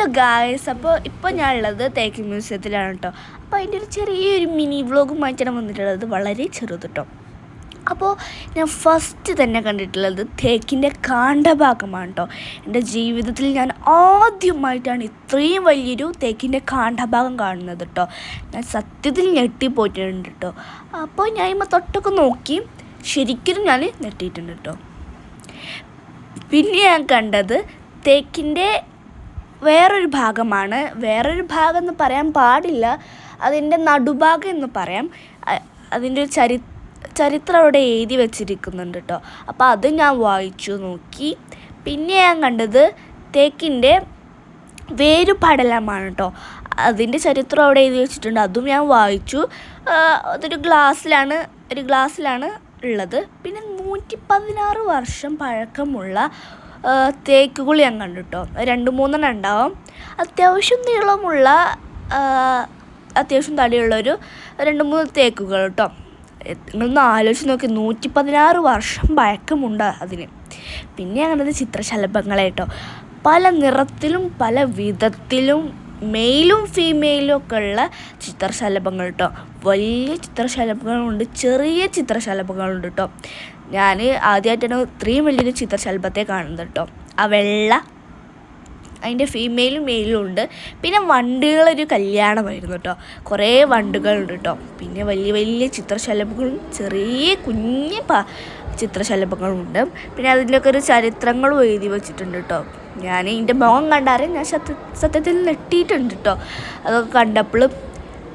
Hello guys, അപ്പോൾ ഇപ്പോൾ ഞാനുള്ളത് തേക്ക് മ്യൂസിയത്തിലാണ് കേട്ടോ. അപ്പോൾ അതിൻ്റെ ഒരു ചെറിയൊരു മിനി വ്ളോഗുമായിട്ടാണ് വന്നിട്ടുള്ളത്, വളരെ ചെറുത് കേട്ടോ. അപ്പോൾ ഞാൻ ഫസ്റ്റ് തന്നെ കണ്ടിട്ടുള്ളത് തേക്കിൻ്റെ കാണ്ഡഭാഗമാണ് കേട്ടോ. എൻ്റെ ജീവിതത്തിൽ ഞാൻ ആദ്യമായിട്ടാണ് ഇത്രയും വലിയൊരു തേക്കിൻ്റെ കാണ്ഡഭാഗം കാണുന്നത് കേട്ടോ. ഞാൻ സത്യത്തിൽ ഞെട്ടിപ്പോയിട്ടുണ്ട് കേട്ടോ. അപ്പോൾ ഞാൻ ഇപ്പോൾ തൊട്ടൊക്കെ നോക്കി, ശരിക്കും ഞാൻ ഞെട്ടിയിട്ടുണ്ട് കേട്ടോ. പിന്നെ ഞാൻ കണ്ടത് തേക്കിൻ്റെ വേറൊരു ഭാഗമാണ്. വേറൊരു ഭാഗം എന്ന് പറയാൻ പാടില്ല, അതിൻ്റെ നടുഭാഗം എന്ന് പറയാം. അതിൻ്റെ ഒരു ചരിത്രം അവിടെ എഴുതി വെച്ചിരിക്കുന്നുണ്ട് കേട്ടോ. അപ്പോൾ അത് ഞാൻ വായിച്ചു നോക്കി. പിന്നെ ഞാൻ കണ്ടത് തേക്കിൻ്റെ വേരുപടലമാണ് കേട്ടോ. അതിൻ്റെ ചരിത്രം അവിടെ എഴുതി വെച്ചിട്ടുണ്ട്, അതും ഞാൻ വായിച്ചു. അതൊരു ഗ്ലാസ്സിലാണ് ഉള്ളത്. പിന്നെ 116 വർഷം പഴക്കമുള്ള തേക്കുകൾ ഞാൻ കണ്ടു കേട്ടോ. 2-3 ഉണ്ടാവും. അത്യാവശ്യം നീളമുള്ള, അത്യാവശ്യം തടിയുള്ളൊരു 2-3 തേക്കുകൾ കേട്ടോ. നിങ്ങളൊന്ന് ആലോചിച്ച് നോക്കി, 116 വർഷം പഴക്കമുണ്ട് അതിന്. പിന്നെ അങ്ങനത്തെ ചിത്രശലഭങ്ങളെ കേട്ടോ, പല നിറത്തിലും പല വിധത്തിലും മെയിലും ഫീമെയിലും ഒക്കെ ഉള്ള ചിത്രശലഭങ്ങൾ കേട്ടോ. വലിയ ചിത്രശലഭങ്ങളുണ്ട്, ചെറിയ ചിത്രശലഭങ്ങളുണ്ട് കേട്ടോ. ഞാൻ ആദ്യമായിട്ടാണ് ഇത്രയും വലിയൊരു ചിത്രശലഭത്തെ കാണുന്നത് കേട്ടോ. ആ വെള്ള, അതിൻ്റെ ഫീമെയിലും മെയിലും ഉണ്ട്. പിന്നെ വണ്ടുകളൊരു കല്യാണമായിരുന്നു കേട്ടോ. കുറേ വണ്ടുകളുണ്ട് കേട്ടോ. പിന്നെ വലിയ വലിയ ചിത്രശലഭങ്ങളും ചെറിയ കുഞ്ഞ് ചിത്രശലഭങ്ങളുണ്ട്. പിന്നെ അതിൻ്റെയൊക്കെ ഒരു ചരിത്രങ്ങളും എഴുതി വെച്ചിട്ടുണ്ട് കേട്ടോ. ഞാൻ ഇതിൻ്റെ മുഖം കണ്ടാരെ ഞാൻ സത്യത്തിൽ നെട്ടിയിട്ടുണ്ട് കേട്ടോ അതൊക്കെ കണ്ടപ്പോൾ.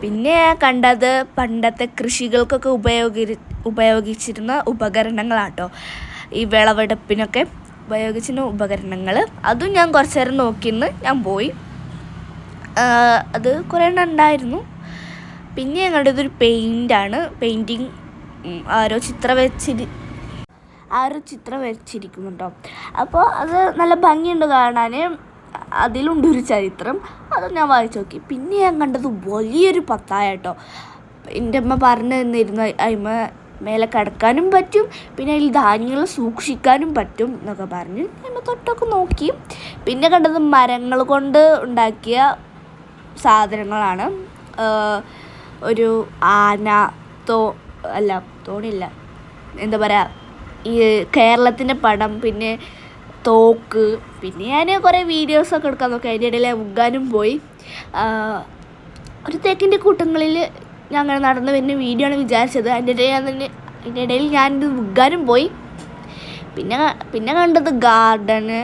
പിന്നെ കണ്ടത് പണ്ടത്തെ കൃഷികൾക്കൊക്കെ ഉപയോഗിച്ചിരുന്ന ഉപകരണങ്ങളാട്ടോ. ഈ വിളവെടുപ്പിനൊക്കെ ഉപയോഗിച്ചിരുന്ന ഉപകരണങ്ങൾ, അതും ഞാൻ കുറച്ച് നേരം നോക്കിയെന്ന് ഞാൻ പോയി. അത് കുറേ എണ്ണം ഉണ്ടായിരുന്നു. പിന്നെ ഞാൻ കണ്ടതൊരു പെയിൻറ്റിങ് ആരോ ചിത്രം വരച്ചിരിക്കുന്നുണ്ടോ. അപ്പോൾ അത് നല്ല ഭംഗിയുണ്ട് കാണാൻ. അതിലുണ്ടൊരു ചരിത്രം, അതും ഞാൻ വായിച്ചു നോക്കി. പിന്നെ ഞാൻ കണ്ടത് വലിയൊരു പത്തായ കേട്ടോ. എൻ്റെ അമ്മ പറഞ്ഞു തന്നിരുന്നു അതിമ മേലെ കിടക്കാനും പറ്റും, പിന്നെ അതിൽ ധാന്യങ്ങൾ സൂക്ഷിക്കാനും പറ്റും എന്നൊക്കെ പറഞ്ഞ് അതിമ തൊട്ടൊക്കെ നോക്കി. പിന്നെ കണ്ടത് മരങ്ങൾ കൊണ്ട് ഉണ്ടാക്കിയ സാധനങ്ങളാണ്. ഒരു ആന, തോണില്ല, എന്താ പറയുക, ഈ കേരളത്തിൻ്റെ പടം, പിന്നെ തോക്ക്. പിന്നെ ഞാൻ കുറേ വീഡിയോസൊക്കെ എടുക്കാൻ നോക്കി. അതിൻ്റെ ഇടയിൽ മുങ്ങാനും പോയി. ഒരു തേക്കിൻ്റെ കൂട്ടങ്ങളിൽ ഞാൻ അങ്ങനെ നടന്ന് വരുന്ന വീഡിയോ ആണ് വിചാരിച്ചത്. അതിൻ്റെ ഇടയിൽ ഞാനിത് മുങ്ങാനും പോയി. പിന്നെ കണ്ടത് ഗാർഡന്,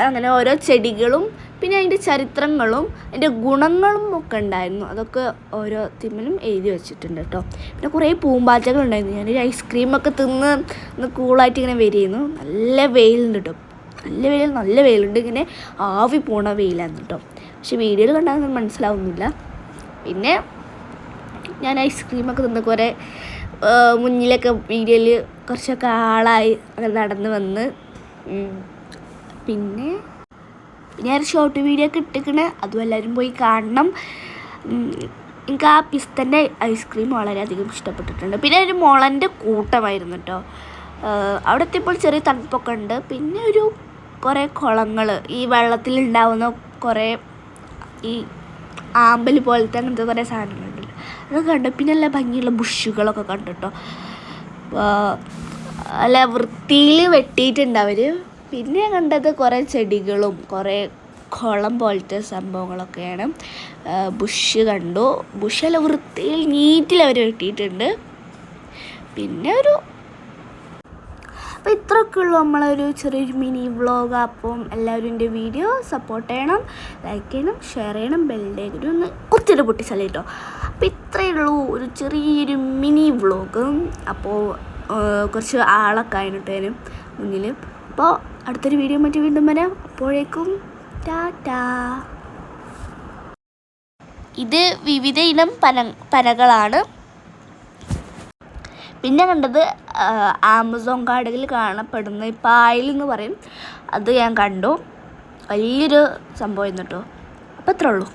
അങ്ങനെ ഓരോ ചെടികളും പിന്നെ അതിൻ്റെ ചരിത്രങ്ങളും അതിൻ്റെ ഗുണങ്ങളും ഒക്കെ ഉണ്ടായിരുന്നു. അതൊക്കെ ഓരോ തിമ്മലും എഴുതി വെച്ചിട്ടുണ്ട് കേട്ടോ. പിന്നെ കുറേ പൂമ്പാറ്റകളുണ്ടായിരുന്നു. ഞാനൊരു ഐസ്ക്രീമൊക്കെ തിന്ന് കൂളായിട്ട് ഇങ്ങനെ വരികയായിരുന്നു. നല്ല വെയിലുണ്ട് കേട്ടോ, നല്ല വെയിലുണ്ട്. ഇങ്ങനെ ആവി പോണ വെയിലായിരുന്നു കേട്ടോ. പക്ഷെ വീഡിയോയിൽ കണ്ടാൽ മനസ്സിലാവുന്നില്ല. പിന്നെ ഞാൻ ഐസ്ക്രീമൊക്കെ തിന്ന് കുറേ മുന്നിലൊക്കെ വീഡിയോയിൽ കുറച്ചൊക്കെ ആളായി അങ്ങനെ നടന്ന് വന്ന്. പിന്നെ ഒരു ഷോർട്ട് വീഡിയോ ഒക്കെ ഇട്ടിക്കണേ, അതും എല്ലാവരും പോയി കാണണം. എനിക്ക് ആ പിസ്തൻ്റെ ഐസ്ക്രീം വളരെയധികം ഇഷ്ടപ്പെട്ടിട്ടുണ്ട്. പിന്നെ ഒരു മുളൻ്റെ കൂട്ടമായിരുന്നു കേട്ടോ. അവിടെ എത്തിയപ്പോൾ ചെറിയ തണുപ്പൊക്കെ ഉണ്ട്. പിന്നെ കുറേ കുളങ്ങൾ, ഈ വെള്ളത്തിലുണ്ടാവുന്ന കുറേ ഈ ആമ്പൽ പോലത്തെ അങ്ങനത്തെ കുറേ സാധനങ്ങളുണ്ടല്ലോ, അതൊക്കെ കണ്ടു. പിന്നെ നല്ല ഭംഗിയുള്ള ബുഷുകളൊക്കെ കണ്ടു കേട്ടോ. നല്ല വൃത്തിയിൽ വെട്ടിയിട്ടുണ്ട് അവർ. പിന്നെ കണ്ടത് കുറേ ചെടികളും കുറേ കുളം പോലത്തെ സംഭവങ്ങളൊക്കെയാണ്. ബുഷ് കണ്ടു. ബുഷല്ല, വൃത്തിയിൽ നീറ്റിൽ അവർ വെട്ടിയിട്ടുണ്ട്. പിന്നെ അപ്പോൾ ഇത്രയൊക്കെ ഉള്ളൂ നമ്മളൊരു ചെറിയൊരു മിനി വ്ളോഗ്. അപ്പം എല്ലാവരും എൻ്റെ വീഡിയോ സപ്പോർട്ട് ചെയ്യണം, ലൈക്ക് ചെയ്യണം, ഷെയർ ചെയ്യണം, ബെല്ലിലേക്ക് ഒന്ന് കുത്തിരി പൊട്ടിച്ചല്ലേ കേട്ടോ. അപ്പോൾ ഇത്രയേ ഉള്ളൂ ഒരു ചെറിയൊരു മിനി വ്ളോഗ്. അപ്പോൾ കുറച്ച് ആളൊക്കെ ആയിട്ടേനും മുന്നിൽ. അപ്പോൾ അടുത്തൊരു വീഡിയോ മറ്റു വീണ്ടും വരാം. അപ്പോഴേക്കും ടാറ്റാ. ഇത് വിവിധ ഇനം പനകളാണ്. പിന്നെ കണ്ടത് ആമസോൺ കാടുകളിൽ കാണപ്പെടുന്ന പായൽ എന്ന് പറയും, അത് ഞാൻ കണ്ടു. വലിയൊരു സംഭവമായിരുന്നു കേട്ടോ. അപ്പോൾ അത്രേ ഉള്ളൂ.